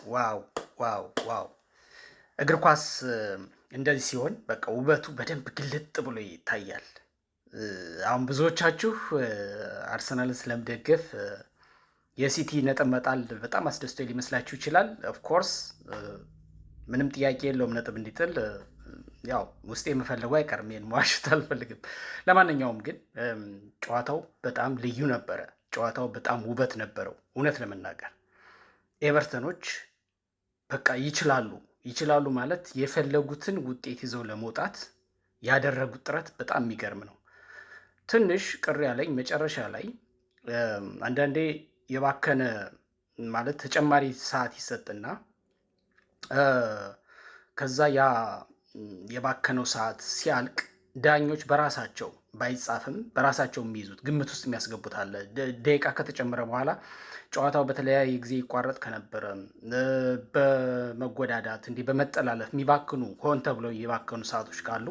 ዋው ዋው ዋው! እግር ኳስ እንደዚህ ሲሆን በቃ ውበቱ በደንብ ግልጥ ብሎ ይታያል። አሁን ብዙዎቻችሁ አርሰናልን ስለምደግፍ የሲቲ ነጥብ መጣል በጣም አስደስቶ ሊመስላችሁ ይችላል። ኦፍኮርስ ምንም ጥያቄ የለውም ነጥብ እንዲጥል ያው ውስጤ የምፈልገው አይቀርም። ይሄን መዋሸት አልፈልግም። ለማንኛውም ግን ጨዋታው በጣም ልዩ ነበረ። ጨዋታው በጣም ውበት ነበረው። እውነት ለመናገር ኤቨርተኖች በቃ ይችላሉ ማለት የፈለጉትን ውጤት ይዘው ለመውጣት ያደረጉት ጥረት በጣም የሚገርም ነው። ትንሽ ቅር ያለኝ መጨረሻ ላይ አንዳንዴ የባከነ ማለት ተጨማሪ ሰዓት ይሰጥና ከዛ ያ የባከነው ሰዓት ሲያልቅ ዳኞች በራሳቸው ባይጻፍም በራሳቸው የሚይዙት ግምት ውስጥ የሚያስገቡት አለ። ደቂቃ ከተጨመረ በኋላ ጨዋታው በተለያየ ጊዜ ይቋረጥ ከነበረ በመጎዳዳት እንዲህ በመጠላለፍ የሚባክኑ ሆን ተብለው የባከኑ ሰዓቶች ካሉ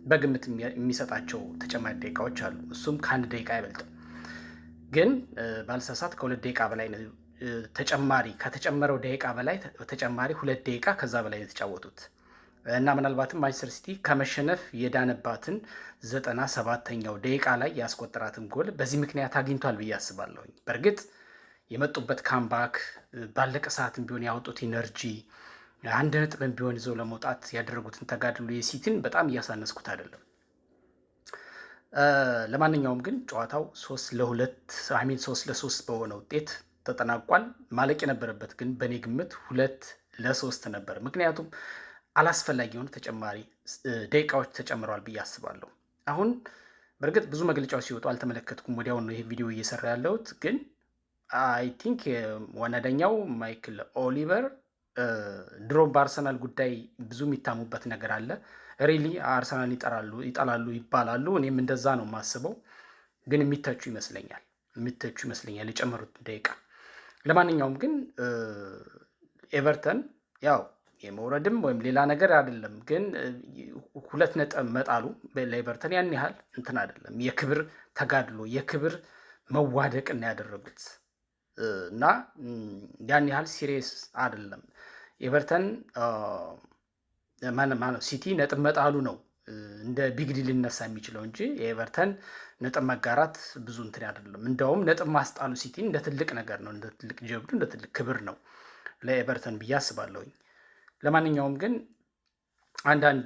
በግምት የሚሰጣቸው ተጨማሪ ደቂቃዎች አሉ። እሱም ከ1 ደቂቃ አይበልጥም። ግን ባልሳሳት ከ2 ደቂቃ በላይ ተጨማሪ ከተጨመረው ደቂቃ በላይ ተጨማሪ 2 ደቂቃ ከዛ በላይ የተጫወቱት እና ምናልባትም ማንቸስተር ሲቲ ከመሸነፍ የዳነባትን 97ኛው ደቂቃ ላይ ያስቆጠራትን ጎል በዚህ ምክንያት አግኝቷል ብዬ አስባለሁኝ። በእርግጥ የመጡበት ካምባክ ባለቀ ሰዓትም ቢሆን ያወጡት ኢነርጂ 1 ነጥብም ቢሆን ይዘው ለመውጣት ያደረጉትን ተጋድሎ የሲቲን በጣም እያሳነስኩት አይደለም። ለማንኛውም ግን ጨዋታው 3-3 በሆነ ውጤት ተጠናቋል። ማለቅ የነበረበት ግን በእኔ ግምት 2-3 ነበር። ምክንያቱም አላስፈላጊ የሆኑ ተጨማሪ ደቂቃዎች ተጨምረዋል ብዬ አስባለሁ። አሁን በእርግጥ ብዙ መግለጫዎች ሲወጡ አልተመለከትኩም። ወዲያው ነው ይሄ ቪዲዮ እየሰራ ያለሁት። ግን አይ ቲንክ ዋና ዳኛው ማይክል ኦሊቨር ድሮ በአርሰናል ጉዳይ ብዙ የሚታሙበት ነገር አለ። ሪሊ አርሰናል ይጠላሉ ይባላሉ። እኔም እንደዛ ነው የማስበው። ግን የሚተቹ ይመስለኛል የጨመሩት ደቂቃ። ለማንኛውም ግን ኤቨርተን ያው የመውረድም ወይም ሌላ ነገር አይደለም። ግን 2 ነጥብ መጣሉ ለኤቨርተን ያን ያህል እንትን አይደለም። የክብር ተጋድሎ የክብር መዋደቅ እና ያደረጉት እና ያን ያህል ሲሪየስ አይደለም። ኤቨርተን ማነው ሲቲ ነጥብ መጣሉ ነው እንደ ቢግ ዲል ሊነሳ የሚችለው እንጂ የኤቨርተን ነጥብ መጋራት ብዙ እንትን አይደለም። እንደውም ነጥብ ማስጣሉ ሲቲ እንደ ትልቅ ነገር ነው፣ እንደ ትልቅ ጀብዱ፣ እንደ ትልቅ ክብር ነው ለኤቨርተን ብዬ አስባለሁኝ። ለማንኛውም ግን አንዳንድ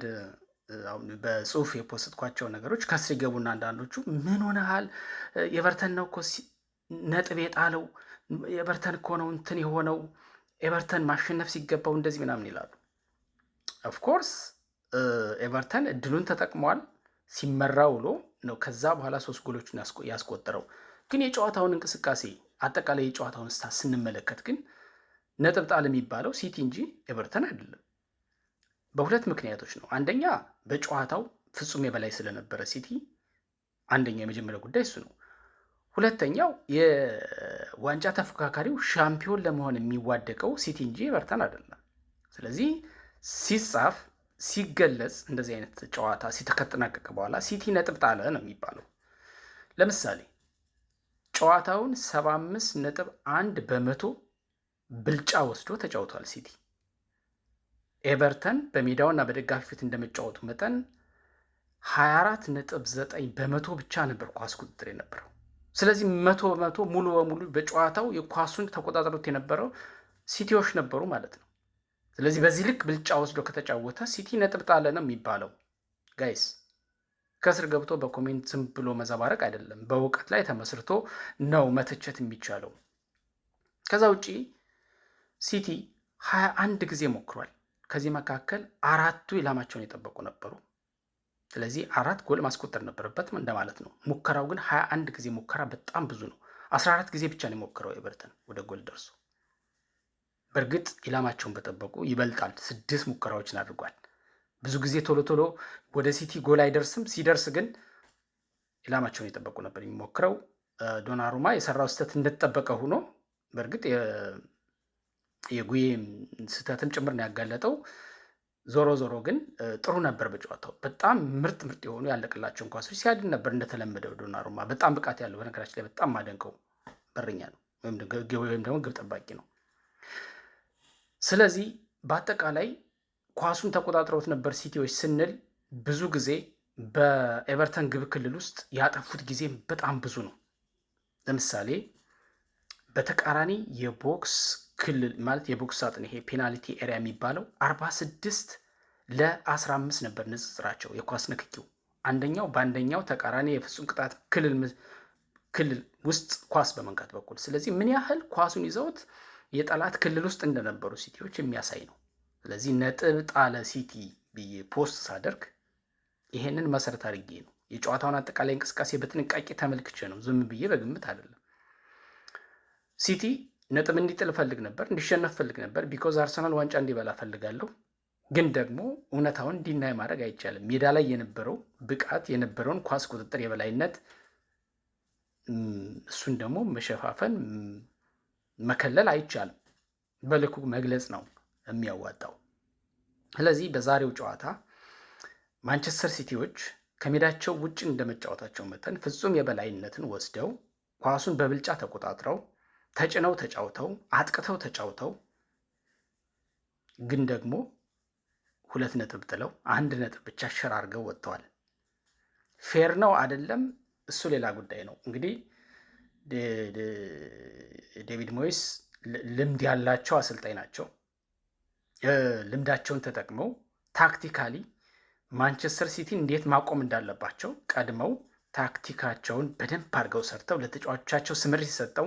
በጽሁፍ የፖስትኳቸው ነገሮች ከስር ይገቡና አንዳንዶቹ ምን ሆነሃል ኤቨርተን ነው እኮ ነጥብ የጣለው ኤቨርተን እኮ ነው እንትን የሆነው ኤቨርተን ማሸነፍ ሲገባው እንደዚህ ምናምን ይላሉ። ኦፍኮርስ ኤቨርተን እድሉን ተጠቅሟል። ሲመራ ውሎ ነው ከዛ በኋላ 3 ጎሎችን ያስቆጠረው። ግን የጨዋታውን እንቅስቃሴ አጠቃላይ የጨዋታውን ስታ ስንመለከት ግን ነጥብ ጣል የሚባለው ሲቲ እንጂ ኤቨርተን አይደለም። በሁለት ምክንያቶች ነው። አንደኛ በጨዋታው ፍጹም የበላይ ስለነበረ ሲቲ፣ አንደኛው የመጀመሪያው ጉዳይ እሱ ነው። ሁለተኛው የዋንጫ ተፎካካሪው ሻምፒዮን ለመሆን የሚዋደቀው ሲቲ እንጂ ኤቨርተን አይደለም። ስለዚህ ሲጻፍ ሲገለጽ እንደዚህ አይነት ጨዋታ ሲተከተናቀቀ በኋላ ሲቲ ነጥብ ጣለ ነው የሚባለው። ለምሳሌ ጨዋታውን 75.1% ብልጫ ወስዶ ተጫውቷል ሲቲ። ኤቨርተን በሜዳውና በደጋፊ ፊት እንደመጫወቱ መጠን 24.9% ብቻ ነበር ኳስ ቁጥጥር የነበረው። ስለዚህ 100% ሙሉ በሙሉ በጨዋታው የኳሱን ተቆጣጠሩት የነበረው ሲቲዎች ነበሩ ማለት ነው። ስለዚህ በዚህ ልክ ብልጫ ወስዶ ከተጫወተ ሲቲ ነጥብ ጣለ ነው የሚባለው። ጋይስ ከስር ገብቶ በኮሜንት ዝም ብሎ መዘባረቅ አይደለም፣ በእውቀት ላይ ተመስርቶ ነው መተቸት የሚቻለው። ከዛ ውጪ ሲቲ 21 ጊዜ ሞክሯል። ከዚህ መካከል 4ቱ ኢላማቸውን የጠበቁ ነበሩ። ስለዚህ 4 ጎል ማስቆጠር ነበረበት እንደማለት ነው። ሙከራው ግን 21 ጊዜ ሙከራ በጣም ብዙ ነው። 14 ጊዜ ብቻ ነው የሞከረው ኤቨርተን ወደ ጎል ደርሶ። በእርግጥ ኢላማቸውን በጠበቁ ይበልጣል። 6 ሙከራዎችን አድርጓል። ብዙ ጊዜ ቶሎ ወደ ሲቲ ጎል አይደርስም። ሲደርስ ግን ኢላማቸውን የጠበቁ ነበር የሚሞክረው። ዶናሩማ የሰራው ስህተት እንደተጠበቀ ሆኖ በእርግጥ የጉዬ ስህተትም ጭምር ነው ያጋለጠው። ዞሮ ግን ጥሩ ነበር በጨዋታው። በጣም ምርጥ የሆኑ ያለቅላቸውን ኳሶች ሲያድን ነበር እንደተለመደው። ዶናሩማ በጣም ብቃት ያለው በነገራችን ላይ በጣም ማደንቀው በረኛ ነው ወይም ደግሞ ግብ ጠባቂ ነው። ስለዚህ በአጠቃላይ ኳሱን ተቆጣጥረውት ነበር ሲቲዎች ስንል ብዙ ጊዜ በኤቨርተን ግብ ክልል ውስጥ ያጠፉት ጊዜ በጣም ብዙ ነው። ለምሳሌ በተቃራኒ የቦክስ ክልል ማለት የቦክስ ሳጥን ይሄ ፔናልቲ ኤሪያ የሚባለው 46-15 ነበር ንጽጽራቸው የኳስ ንክኪው። አንደኛው በአንደኛው ተቃራኒ የፍጹም ቅጣት ክልል ውስጥ ኳስ በመንካት በኩል። ስለዚህ ምን ያህል ኳሱን ይዘውት የጠላት ክልል ውስጥ እንደነበሩ ሲቲዎች የሚያሳይ ነው። ስለዚህ ነጥብ ጣለ ሲቲ ብዬ ፖስት ሳደርግ ይሄንን መሰረት አድርጌ ነው። የጨዋታውን አጠቃላይ እንቅስቃሴ በጥንቃቄ ተመልክቼ ነው፣ ዝም ብዬ በግምት አይደለም። ሲቲ ነጥብ እንዲጥል ፈልግ ነበር፣ እንዲሸነፍ ፈልግ ነበር። ቢኮዝ አርሰናል ዋንጫ እንዲበላ ፈልጋለሁ። ግን ደግሞ እውነታውን እንዲናይ ማድረግ አይቻልም። ሜዳ ላይ የነበረው ብቃት የነበረውን ኳስ ቁጥጥር የበላይነት እሱን ደግሞ መሸፋፈን መከለል አይቻልም። በልኩ መግለጽ ነው የሚያዋጣው። ስለዚህ በዛሬው ጨዋታ ማንቸስተር ሲቲዎች ከሜዳቸው ውጭ እንደመጫወታቸው መጠን ፍጹም የበላይነትን ወስደው ኳሱን በብልጫ ተቆጣጥረው ተጭነው ተጫውተው አጥቅተው ተጫውተው ግን ደግሞ 2 ነጥብ ጥለው 1 ነጥብ ብቻ ሸር አድርገው ወጥተዋል። ፌር ነው አይደለም፣ እሱ ሌላ ጉዳይ ነው። እንግዲህ ዴቪድ ሞይስ ልምድ ያላቸው አሰልጣኝ ናቸው። ልምዳቸውን ተጠቅመው ታክቲካሊ ማንቸስተር ሲቲ እንዴት ማቆም እንዳለባቸው ቀድመው ታክቲካቸውን በደንብ አድርገው ሰርተው ለተጫዋቾቻቸው ስምሪት ሰጠው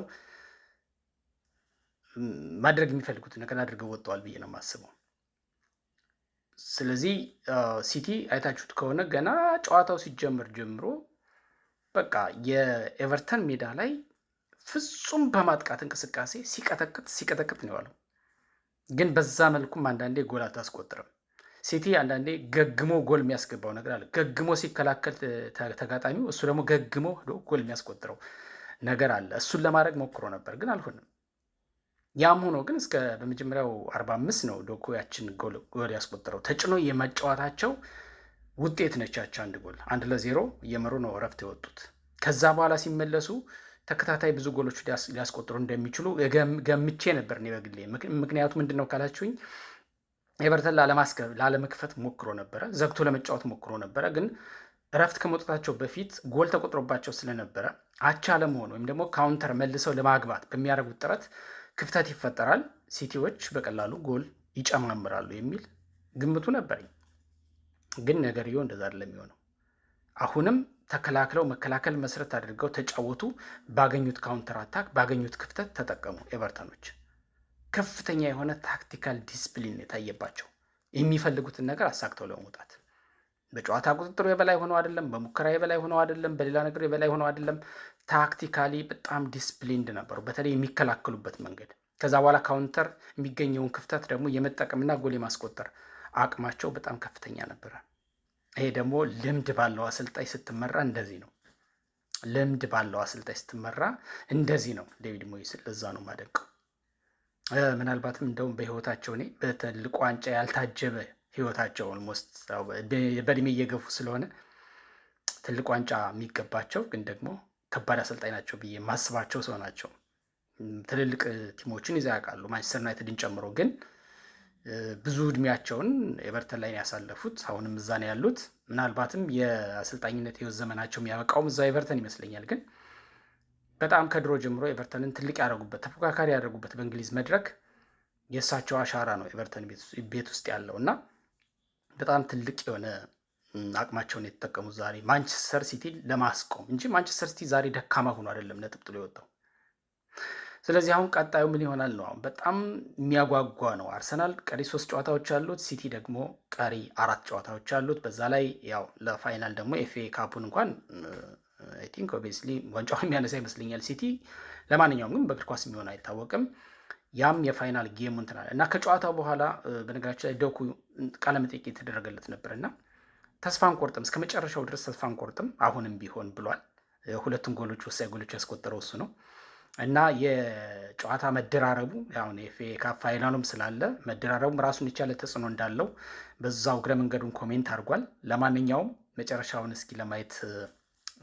ማድረግ የሚፈልጉት ነገር አድርገው ወጥተዋል ብዬ ነው የማስበው። ስለዚህ ሲቲ አይታችሁት ከሆነ ገና ጨዋታው ሲጀምር ጀምሮ በቃ የኤቨርተን ሜዳ ላይ ፍጹም በማጥቃት እንቅስቃሴ ሲቀጠቅጥ ነው ያለው። ግን በዛ መልኩም አንዳንዴ ጎል አታስቆጥርም። ሲቲ አንዳንዴ ገግሞ ጎል የሚያስገባው ነገር አለ። ገግሞ ሲከላከል ተጋጣሚው፣ እሱ ደግሞ ገግሞ ጎል የሚያስቆጥረው ነገር አለ። እሱን ለማድረግ ሞክሮ ነበር ግን አልሆነም። ያም ሆኖ ግን እስከ በመጀመሪያው 45 ነው ዶኩ ያችን ጎል ያስቆጠረው። ተጭኖ የመጫወታቸው ውጤት ነቻቸው። 1-0 እየመሩ ነው እረፍት የወጡት። ከዛ በኋላ ሲመለሱ ተከታታይ ብዙ ጎሎች ሊያስቆጥሩ እንደሚችሉ ገምቼ ነበር እኔ በግሌ። ምክንያቱ ምንድን ነው ካላችሁኝ ኤቨርተን ላለመክፈት ሞክሮ ነበረ፣ ዘግቶ ለመጫወት ሞክሮ ነበረ። ግን እረፍት ከመውጣታቸው በፊት ጎል ተቆጥሮባቸው ስለነበረ አቻ ለመሆን ወይም ደግሞ ካውንተር መልሰው ለማግባት በሚያደርጉት ጥረት ክፍተት ይፈጠራል፣ ሲቲዎች በቀላሉ ጎል ይጨማምራሉ የሚል ግምቱ ነበረኝ። ግን ነገርየው እንደዛ አይደለም የሚሆነው። አሁንም ተከላክለው መከላከል መሰረት አድርገው ተጫወቱ። ባገኙት ካውንተር አታክ ባገኙት ክፍተት ተጠቀሙ። ኤቨርተኖች ከፍተኛ የሆነ ታክቲካል ዲስፕሊን የታየባቸው፣ የሚፈልጉትን ነገር አሳክተው ለመውጣት በጨዋታ ቁጥጥሩ የበላይ ሆነው አይደለም፣ በሙከራ የበላይ ሆነው አይደለም፣ በሌላ ነገር የበላይ ሆነው አይደለም። ታክቲካሊ በጣም ዲስፕሊንድ ነበሩ፣ በተለይ የሚከላከሉበት መንገድ። ከዛ በኋላ ካውንተር የሚገኘውን ክፍተት ደግሞ የመጠቀምና ጎል የማስቆጠር አቅማቸው በጣም ከፍተኛ ነበረ። ይሄ ደግሞ ልምድ ባለው አሰልጣኝ ስትመራ እንደዚህ ነው። ልምድ ባለው አሰልጣኝ ስትመራ እንደዚህ ነው ዴቪድ ሞይስ። ለዛ ነው ማደንቀው። ምናልባትም እንደውም በህይወታቸው እኔ በትልቅ ዋንጫ ያልታጀበ ህይወታቸው ኦልሞስት በእድሜ እየገፉ ስለሆነ ትልቅ ዋንጫ የሚገባቸው ግን ደግሞ ከባድ አሰልጣኝ ናቸው ብዬ ማስባቸው ሰው ናቸው። ትልልቅ ቲሞችን ይዘው ያውቃሉ፣ ማንቸስተር ዩናይትድን ጨምሮ። ግን ብዙ እድሜያቸውን ኤቨርተን ላይ ያሳለፉት፣ አሁንም እዛ ነው ያሉት። ምናልባትም የአሰልጣኝነት ህይወት ዘመናቸው የሚያበቃውም እዛ ኤቨርተን ይመስለኛል። ግን በጣም ከድሮ ጀምሮ ኤቨርተንን ትልቅ ያደረጉበት፣ ተፎካካሪ ያደረጉበት በእንግሊዝ መድረክ የእሳቸው አሻራ ነው ኤቨርተን ቤት ውስጥ ያለው እና በጣም ትልቅ የሆነ አቅማቸውን የተጠቀሙት ዛሬ ማንቸስተር ሲቲ ለማስቆም እንጂ ማንቸስተር ሲቲ ዛሬ ደካማ ሆኖ አይደለም ነጥብ ጥሎ የወጣው። ስለዚህ አሁን ቀጣዩ ምን ይሆናል ነው አሁን በጣም የሚያጓጓ ነው። አርሰናል ቀሪ 3 ጨዋታዎች አሉት፣ ሲቲ ደግሞ ቀሪ 4 ጨዋታዎች አሉት። በዛ ላይ ያው ለፋይናል ደግሞ ኤፍኤ ካፑን እንኳን አይ ቲንክ ኦብቪየስሊ ዋንጫውን የሚያነሳ ይመስለኛል ሲቲ። ለማንኛውም ግን በእግር ኳስ የሚሆን አይታወቅም። ያም የፋይናል ጌም እንትናል እና ከጨዋታው በኋላ በነገራችን ላይ ዶኩ ቃለ መጠይቅ የተደረገለት ነበርና ተስፋ አንቆርጥም፣ እስከ መጨረሻው ድረስ ተስፋ አንቆርጥም አሁንም ቢሆን ብሏል። 2 ጎሎች ወሳኝ ጎሎች ያስቆጠረው እሱ ነው እና የጨዋታ መደራረቡ አሁን የኤፍኤ ካፕ ፋይናሉም ስላለ መደራረቡም ራሱን የቻለ ተጽዕኖ እንዳለው በዛው እግረ መንገዱን ኮሜንት አድርጓል። ለማንኛውም መጨረሻውን እስኪ ለማየት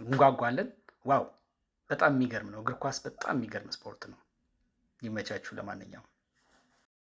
እንጓጓለን። ዋው በጣም የሚገርም ነው። እግር ኳስ በጣም የሚገርም ስፖርት ነው። ይመቻችሁ። ለማንኛውም